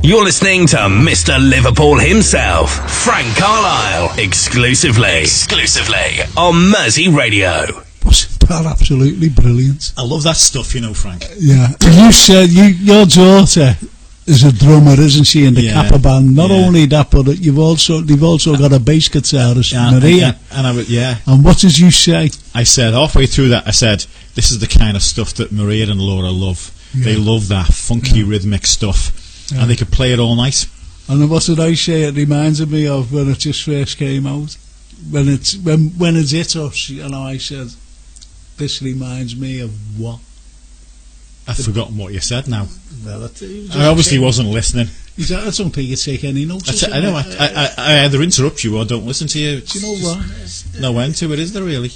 You're listening to Mr. Liverpool himself, Frank Carlyle, exclusively on Mersey Radio. That's absolutely brilliant. I love that stuff, you know, Frank. Yeah. You said your daughter is a drummer, isn't she, in the Kappa band? Not only that, but they've also got a bass guitarist, Maria. And what did you say? I said halfway through that, I said, this is the kind of stuff that Maria and Laura love. Yeah. They love that funky rhythmic stuff. Yeah. And they could play it all night. And what did I say? It reminded me of when it just first came out. When it hit us, you know, I said, this reminds me of what? I've forgotten what you said now. Well, I obviously wasn't listening. I don't think you take any notice. I know. I either interrupt you or don't listen to you. Do you know what? No end to it, is there really?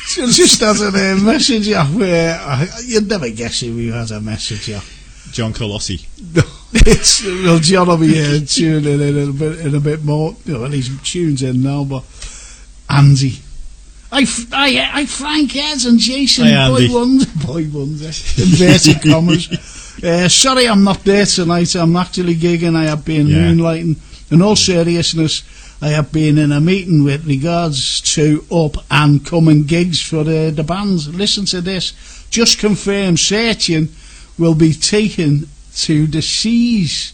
Just as a message where you'd never guess who we had a message. John Colossi. No, John will be here tuning in a bit more. You know, he's tuned in now, but Andy. I Frank Heads and Jason Boy Wonder, inverted commas. Sorry I'm not there tonight. I'm actually gigging. I have been moonlighting. In all seriousness, I have been in a meeting with regards to up and coming gigs for the bands. Listen to this. Just confirmed Searching will be taken to the seas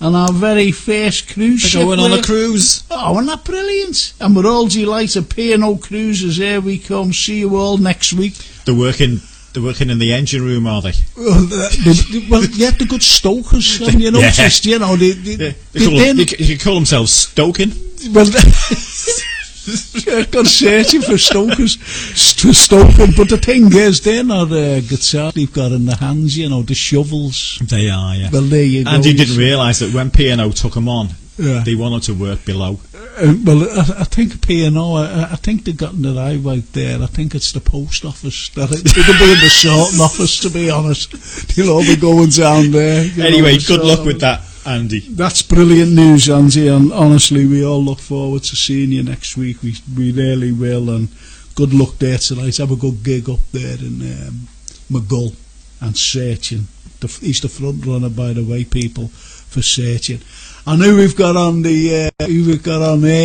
on our very first cruise ship. Going on a cruise. Oh, isn't that brilliant? And we're all delighted. P&O Cruises, here we come. See you all next week. They're working in the engine room, are they? Well, yeah, they're good stokers. And you noticed, you know, you can call themselves stoking. Well, got searching for stokers, stoking. But the thing is, they're not guitar they've got in their hands, you know, the shovels. They are, yeah. Well, there you go. And he didn't realise that when P&O took them on, they wanted to work below. Well, I think P&O, I think they've gotten it right there. I think it's the post office. It'll be in the sorting office, to be honest. They'll all be going down there. Anyway, good luck with that, Andy. That's brilliant news, Andy, and honestly, we all look forward to seeing you next week. We really will, and good luck there tonight. Have a good gig up there in Mersey and Searching. He's the front runner, by the way, people, for Searching. And who we've got on air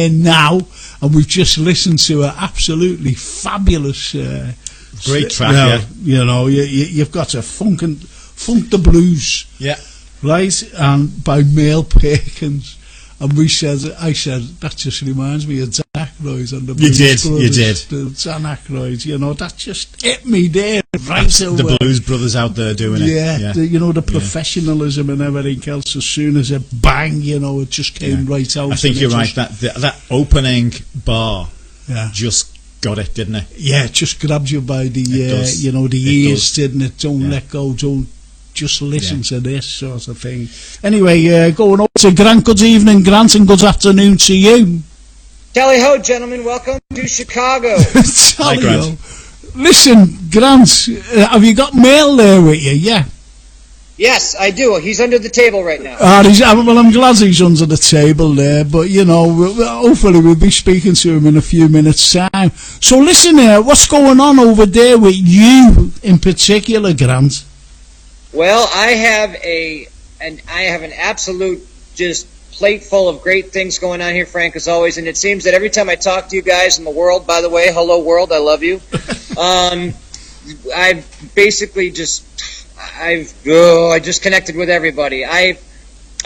now, and we've just listened to an absolutely fabulous, great track. You know, you've got to funk the blues, right, and by Merle Perkins. And I said that just reminds me of Dan Aykroyd and the Blues Brothers. You did. Dan Aykroyd, you know, that just hit me there right away. The Blues Brothers out there doing it. Yeah. You know, the professionalism and everything else. As soon as it bang, you know, it just came right out. I think you're right. That opening bar just got it, didn't it? Yeah, it just grabbed you by the you know, the ears, didn't it? Don't let go. Don't. Just listen to this sort of thing. Anyway, going on to Grant. Good evening, Grant, and good afternoon to you. Tally ho, gentlemen. Welcome to Chicago. Hi, Grant. Listen, Grant, have you got Merle there with you? Yeah. Yes, I do. He's under the table right now. Well, I'm glad he's under the table there, but, you know, hopefully we'll be speaking to him in a few minutes' time. So listen here, what's going on over there with you in particular, Grant? Well, I have an absolute just plate full of great things going on here, Frank, as always. And it seems that every time I talk to you guys in the world, by the way, hello world, I love you. I've basically I just connected with everybody. I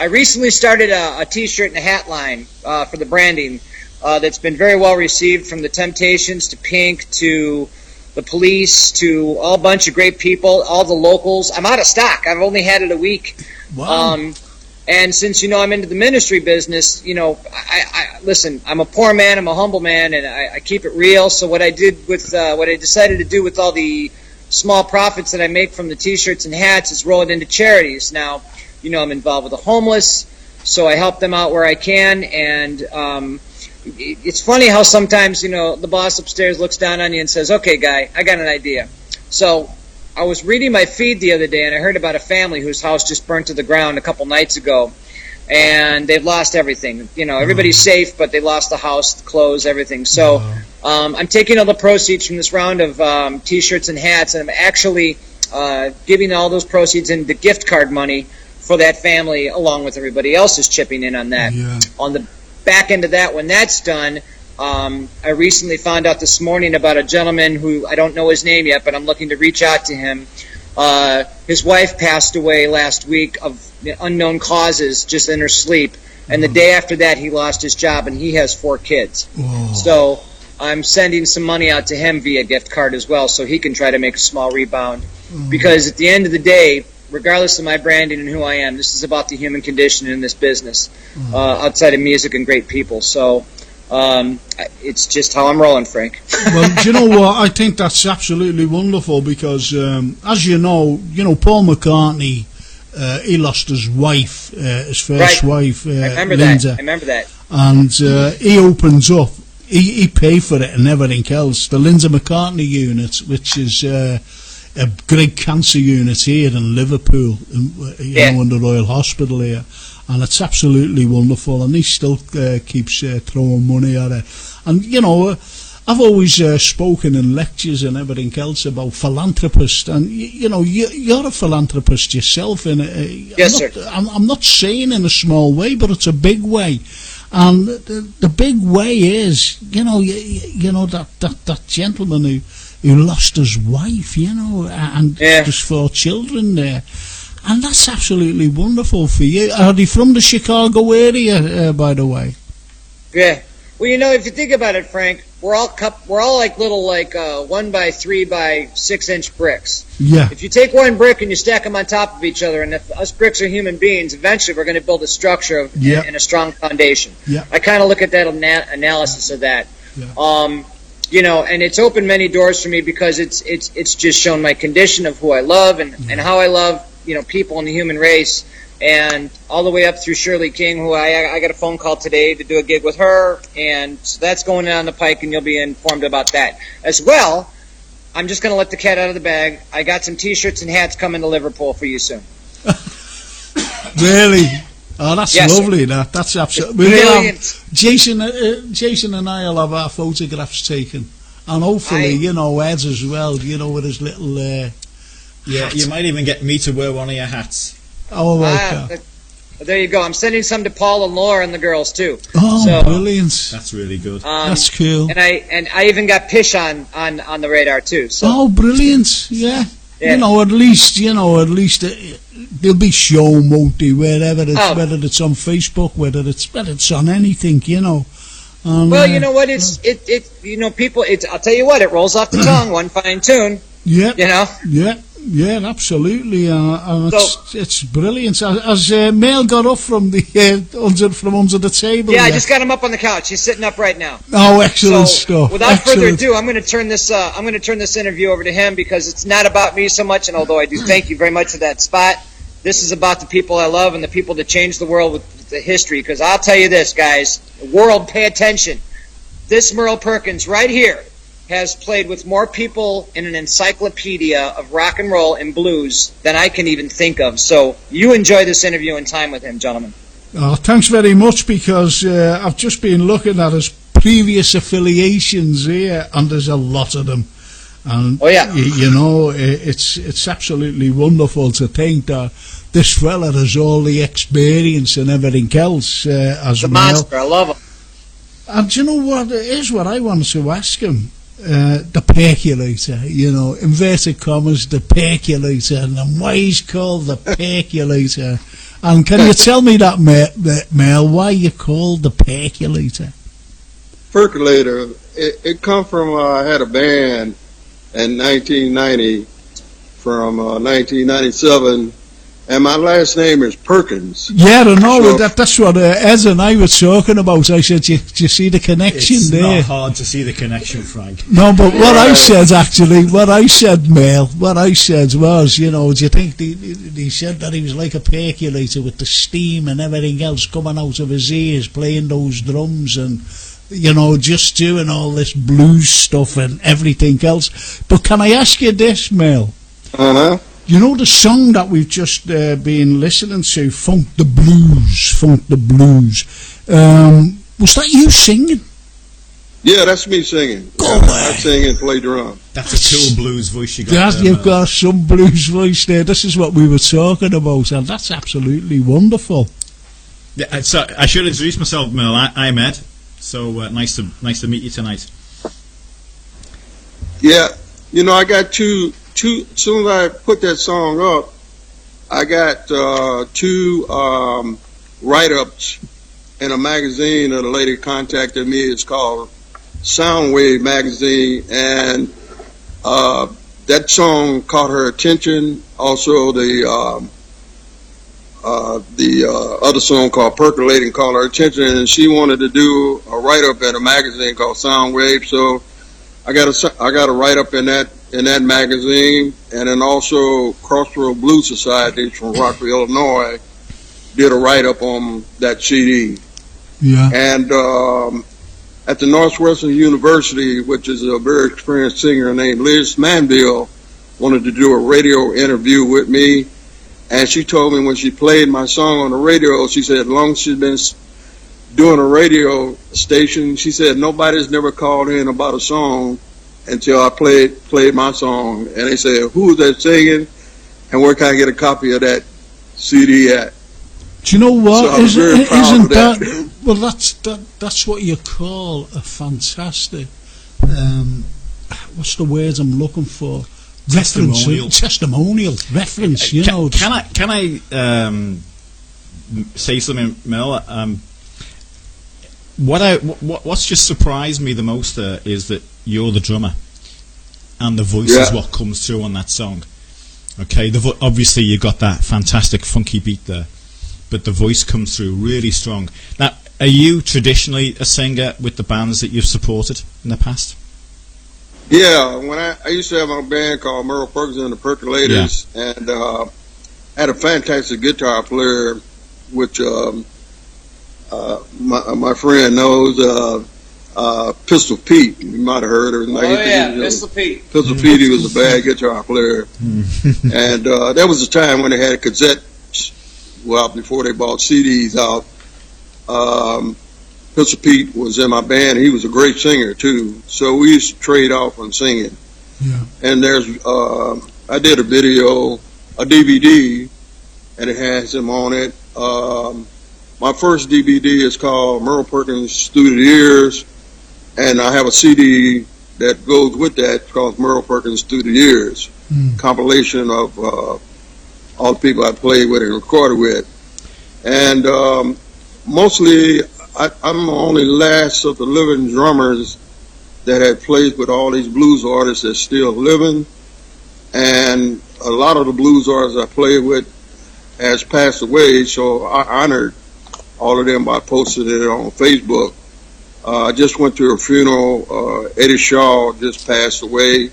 recently started a T-shirt and a hat line for the branding that's been very well received, from the Temptations to Pink to the Police to all bunch of great people, all the locals. I'm out of stock. I've only had it a week. Wow. And since, you know, I'm into the ministry business, you know, I listen, I'm a poor man, I'm a humble man, and I keep it real. So what I decided to do with all the small profits that I make from the T-shirts and hats is roll it into charities. Now, you know, I'm involved with the homeless, so I help them out where I can, and it's funny how sometimes, you know, the boss upstairs looks down on you and says, okay, guy, I got an idea. So I was reading my feed the other day, and I heard about a family whose house just burnt to the ground a couple nights ago, and they've lost everything. You know, everybody's safe, but they lost the house, the clothes, everything. So I'm taking all the proceeds from this round of T-shirts and hats, and I'm actually giving all those proceeds into gift card money for that family, along with everybody else is chipping in on that. Yeah. On the back end of that, when that's done, I recently found out this morning about a gentleman who, I don't know his name yet, but I'm looking to reach out to him. His wife passed away last week of unknown causes, just in her sleep. And the day after that, he lost his job, and he has 4 kids. Whoa. So I'm sending some money out to him via gift card as well, so he can try to make a small rebound. Because at the end of the day, regardless of my branding and who I am, this is about the human condition in this business, outside of music and great people. So it's just how I'm rolling, Frank. Well, do you know what? I think that's absolutely wonderful because, as you know, Paul McCartney, he lost his wife, his first wife, Linda. I remember that. And he opens up. He paid for it and everything else. The Linda McCartney unit, which is a great cancer unit here in Liverpool, in the Royal Hospital here. And it's absolutely wonderful, and he still keeps throwing money at it. And, I've always spoken in lectures and everything else about philanthropists, and, you're a philanthropist yourself. Yes, sir. I'm not saying in a small way, but it's a big way. And the big way is, that gentleman who lost his wife, and there's 4 children there. And that's absolutely wonderful for you. Are they from the Chicago area, by the way? Yeah. Well, if you think about it, Frank, we're all like little 1 by 3 by 6 inch bricks. Yeah. If you take one brick and you stack them on top of each other, and if us bricks are human beings, eventually we're going to build a structure and a strong foundation. Yeah. I kind of look at that analysis of that. Yeah. And it's opened many doors for me because it's just shown my condition of who I love and how I love people in the human race, and all the way up through Shirley King, who I got a phone call today to do a gig with her, and so that's going down the pike, and you'll be informed about that as well. I'm just going to let the cat out of the bag. I got some T-shirts and hats coming to Liverpool for you soon. Really? Oh, that's lovely. Sir. That's absolutely brilliant. Jason and I will have our photographs taken, and hopefully, Ed's as well. With his little. Yeah, you might even get me to wear one of your hats. Oh, okay. There you go. I'm sending some to Paul and Laura and the girls too. Oh, brilliant! That's really good. That's cool. And I even got Pish on the radar too. So. Oh, brilliant! Yeah. At least there'll be show, won't they? Whether it's on Facebook, whether it's on anything, And, well, you know what? People. I'll tell you what. It rolls off the tongue. One fine tune. Yeah. Yeah, absolutely. It's brilliant. As Merle got up from under the table. Yeah, I just got him up on the couch. He's sitting up right now. Oh, excellent stuff. Without further ado, I'm going to turn this interview over to him because it's not about me so much. And although I do thank you very much for that spot, this is about the people I love and the people that change the world with the history. Because I'll tell you this, guys, the world, pay attention. This Merle Perkins right here has played with more people in an encyclopedia of rock and roll and blues than I can even think of. So you enjoy this interview and time with him, gentlemen. Oh, thanks very much, because I've just been looking at his previous affiliations here, and there's a lot of them. And it's absolutely wonderful to think that this fella has all the experience and everything else as well. The monster, I love him. And do you know what? Here's what I wanted to ask him. The percolator, inverted commas, the percolator, and why he's called the percolator. And can you tell me that, Mel, why you called the percolator? Percolator, it come from, I had a band in 1990, from 1997, and my last name is Perkins. Yeah, I know. That's what Ez and I were talking about. I said, do you see the connection it's there? It's not hard to see the connection, Frank. No, but what I said, Mel, what I said was, do you think he said that he was like a percolator with the steam and everything else coming out of his ears, playing those drums and, just doing all this blues stuff and everything else. But can I ask you this, Mel? Uh-huh. You know the song that we've just been listening to, Funk the Blues. Was that you singing? Yeah, that's me singing. I sing and play drum. That's a cool blues voice you got. You've got some blues voice there. This is what we were talking about, and that's absolutely wonderful. Yeah, so I should introduce myself, Merle. I'm Ed. So nice to meet you tonight. Yeah, you know, I got two. As soon as I put that song up, I got two write-ups in a magazine that a lady contacted me. It's called Soundwave magazine, and that song caught her attention. Also, the other song called Percolating caught her attention, and she wanted to do a write-up in a magazine called Soundwave. So I got a write-up in that magazine, and then also Crossroad Blues Society from Rockville, Illinois, did a write-up on that CD. Yeah. And at the Northwestern University, which is a very experienced singer named Liz Manville, wanted to do a radio interview with me. And she told me when she played my song on the radio, she said, as long as she's been doing a radio station, she said, nobody's never called in about a song until I played my song. And they said, who is that singing? And where can I get a copy of that CD at? Do you know what? So Isn't that? Well, that's what you call a fantastic. What's the words I'm looking for? Testimonial reference. You know. Can I say something, Mel? What's just surprised me the most is that you're the drummer, and the voice is what comes through on that song. Okay, obviously you got that fantastic funky beat there, but the voice comes through really strong. Now, are you traditionally a singer with the bands that you've supported in the past? Yeah, when I used to have a band called Merle Perkins and the Percolators, and had a fantastic guitar player, which my friend knows, Pistol Pete. You might have heard her. Pistol Pete. Pistol Pete, he was a bad guitar player. And there was a time when they had cassettes, well, before they bought CDs out. Pistol Pete was in my band. He was a great singer too, so we used to trade off on singing. Yeah. And I did a video, a DVD, and it has him on it. My first DVD is called Merle Perkins Student Years, and I have a CD that goes with that called Merle Perkins Student Years, compilation of all the people I played with and recorded with. And mostly, I'm the only last of the living drummers that had played with all these blues artists that's still living. And a lot of the blues artists I played with has passed away, so I honored all of them by posting it on Facebook. I just went to a funeral. Eddie Shaw just passed away,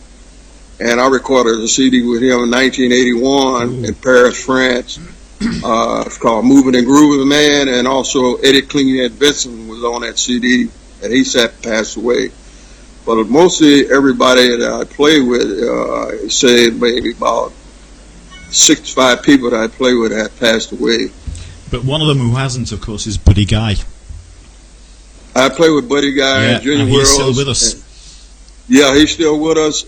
and I recorded a CD with him in 1981 in Paris, France. It's called Moving and Grooving Man, and also Eddie Klinghead Benson was on that CD, and he passed away. But mostly everybody that I play with, say maybe about 65 people that I play with have passed away. But one of them who hasn't, of course, is Buddy Guy. I play with Buddy Guy, Junior World. He's still with us. Yeah, he's still with us.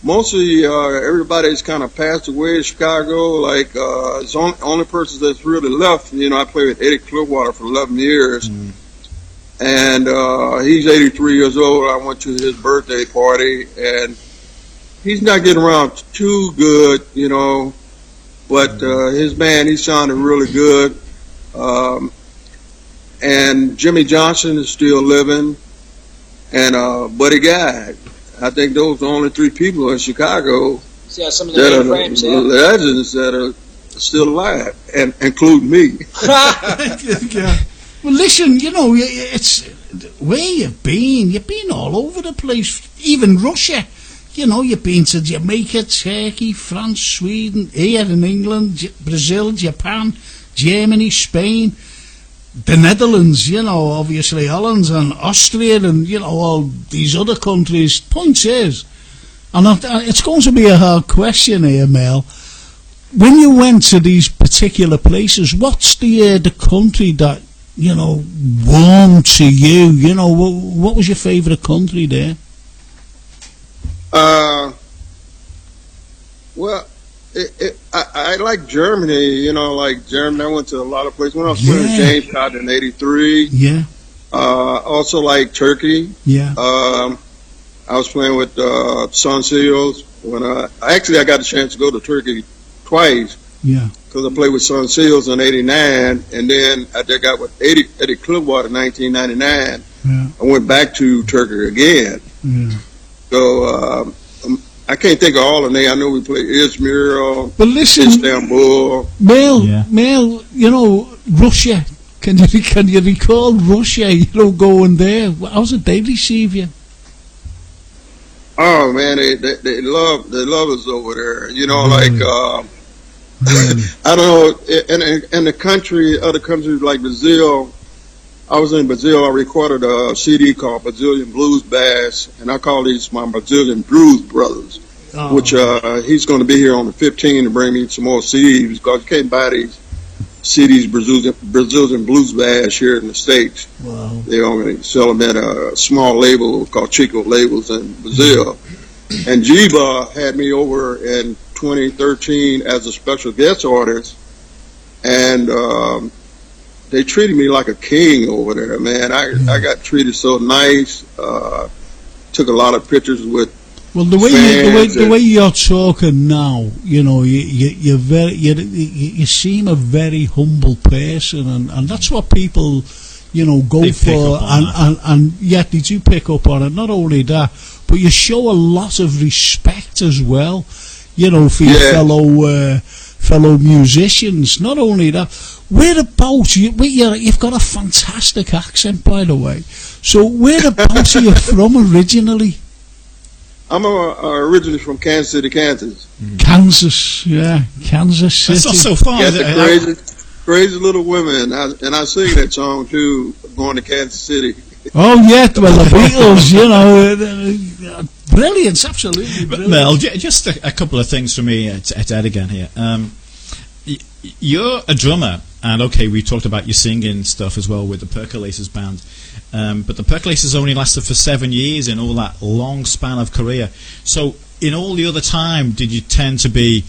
Mostly everybody's kind of passed away in Chicago. Like, it's the only person that's really left. You know, I played with Eddie Clearwater for 11 years. And he's 83 years old. I went to his birthday party, and he's not getting around too good, you know. But his band, he sounded really good. And Jimmy Johnson is still living. And Buddy Guy. I think those are the only three people in Chicago some of the main frames, legends that are still alive, and including me. Yeah. Well, listen, you know, it's where you've been all over the place, even Russia. You know, you've been to Jamaica, Turkey, France, Sweden, here in England, Brazil, Japan, Germany, Spain, the Netherlands, you know, obviously Holland and Austria and, you know, all these other countries. Point is, and it's going to be a hard question here, Mel, when you went to these particular places, what's the country that warm to you? What was your favourite country there? Well, I like Germany. Like Germany. I went to a lot of places when I was playing with James Cotton in '83. Yeah. Also like Turkey. Yeah. I was playing with Sun Seals when I got a chance to go to Turkey twice. Yeah. Because I played with Sun Seals in '89, and then I got with Eddie Clubwater in 1999. Yeah. I went back to Turkey again. Yeah. So I can't think of all of them. I know we played Izmir, but listen, Istanbul. Merle, Russia. Can you recall Russia? Going there. How's it they receive you? Oh man, they love us over there. I don't know. In the country, other countries like Brazil. I was in Brazil. I recorded a CD called Brazilian Blues Bass, and I call these my Brazilian Blues Brothers. Which he's going to be here on the 15th to bring me some more CDs because you can't buy these CDs Brazilian Blues Bass here in the States. Wow. They only sell them at a small label called Chico Labels in Brazil. And Jiba had me over in 2013 as a special guest artist, and they treated me like a king over there, man. I got treated so nice. Took a lot of pictures with. Well, the way you're talking now, you seem a very humble person, and that's what people, go they for, and yet they do pick up on it. Not only that, but you show a lot of respect as well, for your fellow musicians. Not only that, whereabouts you've got a fantastic accent, by the way. So whereabouts are you from originally? I'm originally from Kansas City, Kansas. Kansas, yeah, Kansas City. That's not so far. Got the crazy little women, and I sing that song too. Going to Kansas City. Oh yeah, well the Beatles, brilliant, absolutely brilliant. Mel, just a couple of things for me at Ed again here. You're a drummer, and okay, we talked about your singing stuff as well with the Percolators band. But the Percolators only lasted for 7 years in all that long span of career. So in all the other time, did you tend to be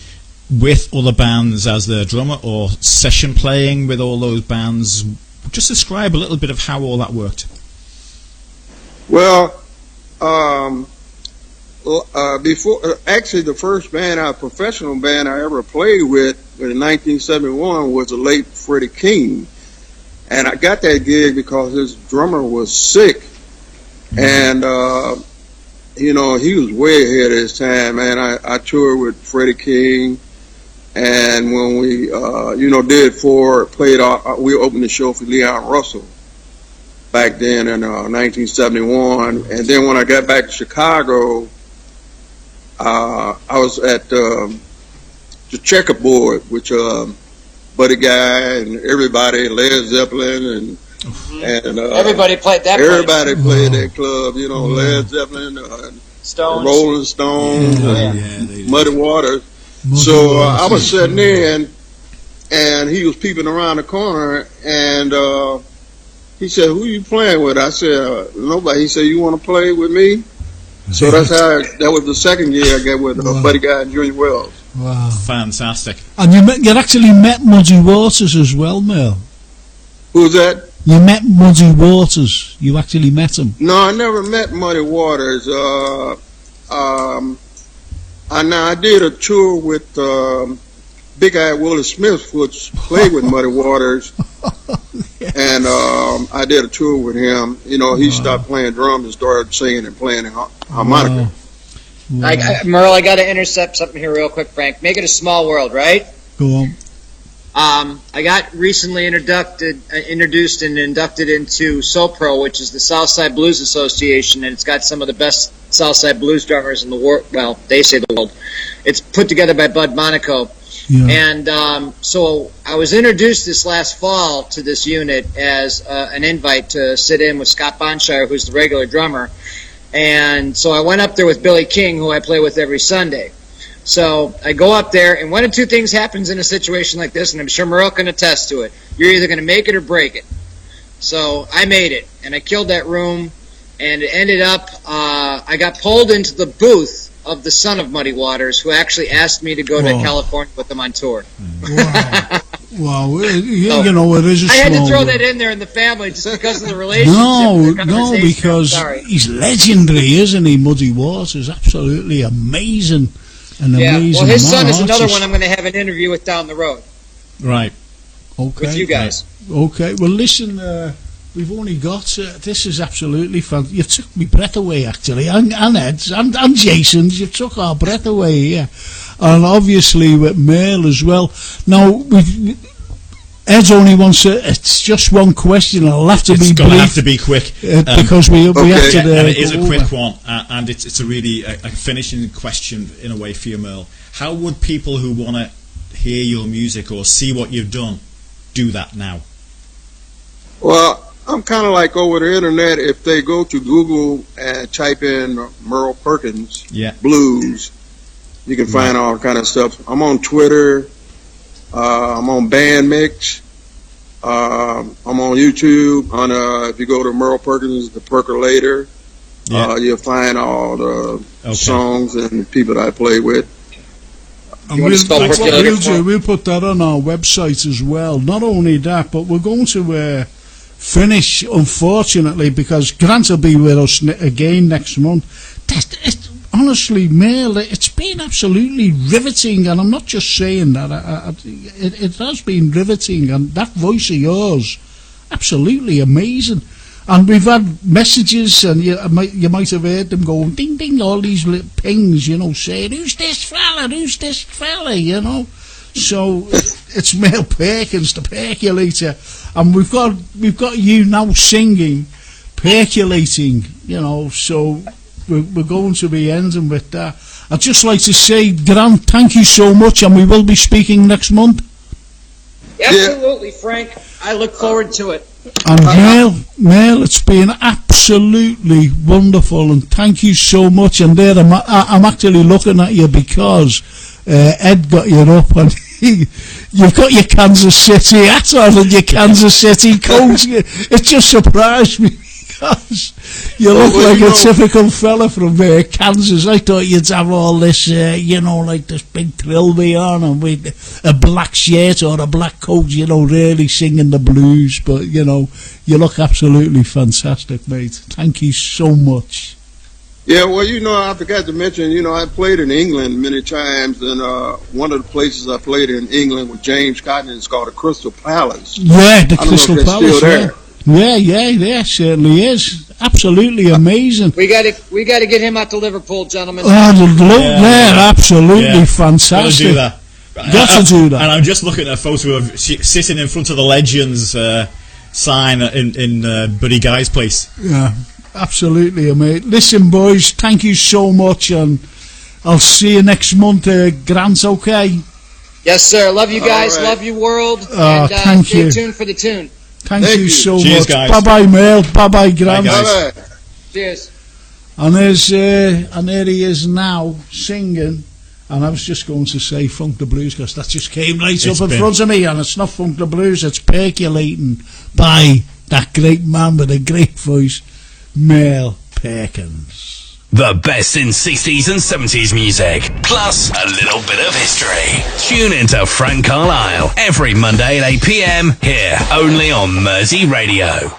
with other bands as the drummer or session playing with all those bands? Just describe a little bit of how all that worked. Well, before actually the first professional band I ever played with in 1971 was the late Freddie King. And I got that gig because his drummer was sick, and he was way ahead of his time, man. I toured with Freddie King, and when we we opened the show for Leon Russell back then in 1971, and then when I got back to Chicago, I was at the Checkerboard, which Buddy Guy and everybody, Led Zeppelin and everybody played that. Everybody played that club, Led Zeppelin, Stones, Rolling Stones, Muddy Waters. So I was sitting in, and he was peeping around the corner, and he said, "Who you playing with?" I said, "Nobody." He said, "You want to play with me?" So that was the second year I got with Buddy Guy and Junior Wells. Wow, fantastic! And you actually met Muddy Waters as well, Merle. Who's that? You met Muddy Waters. You actually met him. No, I never met Muddy Waters. I did a tour with Big Eye Willie Smith, which played with Muddy Waters, and I did a tour with him. He stopped playing drums and started singing and playing harmonica. Wow. Merle, I got to intercept something here real quick, Frank. Make it a small world, right? Go on. I got recently introduced and inducted into SoPro, which is the Southside Blues Association, and it's got some of the best Southside blues drummers in the world. Well, they say the world. It's put together by Bud Monaco. Yeah. And so I was introduced this last fall to this unit as an invite to sit in with Scott Bonshire, who's the regular drummer. And so I went up there with Billy King, who I play with every Sunday. So I go up there, and one of two things happens in a situation like this, and I'm sure Merle can attest to it. You're either going to make it or break it. So I made it, and I killed that room, and it ended up, I got pulled into the booth of the son of Muddy Waters, who actually asked me to go to California with them on tour. Wow. Wow, you know, it is a I had to throw world. that in there in the family just because of the relationship. No, because he's legendary, isn't he? Muddy Waters, absolutely amazing. Amazing. Well, his son is another one I'm going to have an interview with down the road. Right. Okay. With you guys. Okay. Well, listen, we've only got. This is absolutely fun. You took my breath away, actually, and Ed's and Jason's. You took our breath away, yeah. And obviously with Merle as well. Now, Ed only wants it's just one question. It'll have to be brief. It's going to have to be quick. Because we have to... and it is a quick one, and it's a really a finishing question in a way for you, Merle. How would people who want to hear your music or see what you've done do that now? Well, I'm kind of like over the internet. If they go to Google and type in Merle Perkins blues, you can find all kind of stuff. I'm on Twitter. I'm on Bandmix. I'm on YouTube. If you go to Merle Perkins, the Percolator, you'll find all the songs and people that I play with. And we'll put that on our website as well. Not only that, but we're going to finish, unfortunately, because Grant will be with us again next month. Honestly, Merle, it's been absolutely riveting, and I'm not just saying that. It has been riveting, and that voice of yours, absolutely amazing. And we've had messages, and you might have heard them going ding ding, all these little pings, you know, saying who's this fella, you know. So it's Merle Perkins, the Percolator, and we've got you now singing, percolating, you know. So we're going to be ending with that. I'd just like to say, Grant, thank you so much, and we will be speaking next month. Absolutely, Frank. I look forward to it. And Merle, it's been absolutely wonderful, and thank you so much. And there, I'm actually looking at you because Ed got you up, and you've got your Kansas City hat on and your Kansas City coat. It just surprised me because you look like a typical fella from Kansas. I thought you'd have all this, you know, like this big trilby on and with a black shirt or a black coat, you know, really singing the blues. But, you know, you look absolutely fantastic, mate. Thank you so much. Yeah, well, you know, I forgot to mention, you know, I played in England many times, and one of the places I played in England with James Cotton is called the Crystal Palace. Yeah, the Crystal Palace, still there. Yeah, certainly is. Absolutely amazing. We got to get him out to Liverpool, gentlemen. Absolutely fantastic. Got to do that. And I'm just looking at a photo of sitting in front of the Legends sign in Buddy Guy's place. Yeah, absolutely, mate. Listen, boys, thank you so much, and I'll see you next month. Grant, okay? Yes, sir. Love you guys. Right. Love you, world. And thank you. Stay tuned for the tune. Thank you so Cheers, much. Guys. Bye-bye, Merle. Bye-bye, Grant. Bye-bye. Cheers. And there he is now, singing. And I was just going to say Funk the Blues, because that just came right up in front of me, and it's not Funk the Blues, it's Percolating by that great man with a great voice, Merle Perkins. The best in 60s and 70s music, plus a little bit of history. Tune into Frank Carlyle every Monday at 8 p.m. here only on Mersey Radio.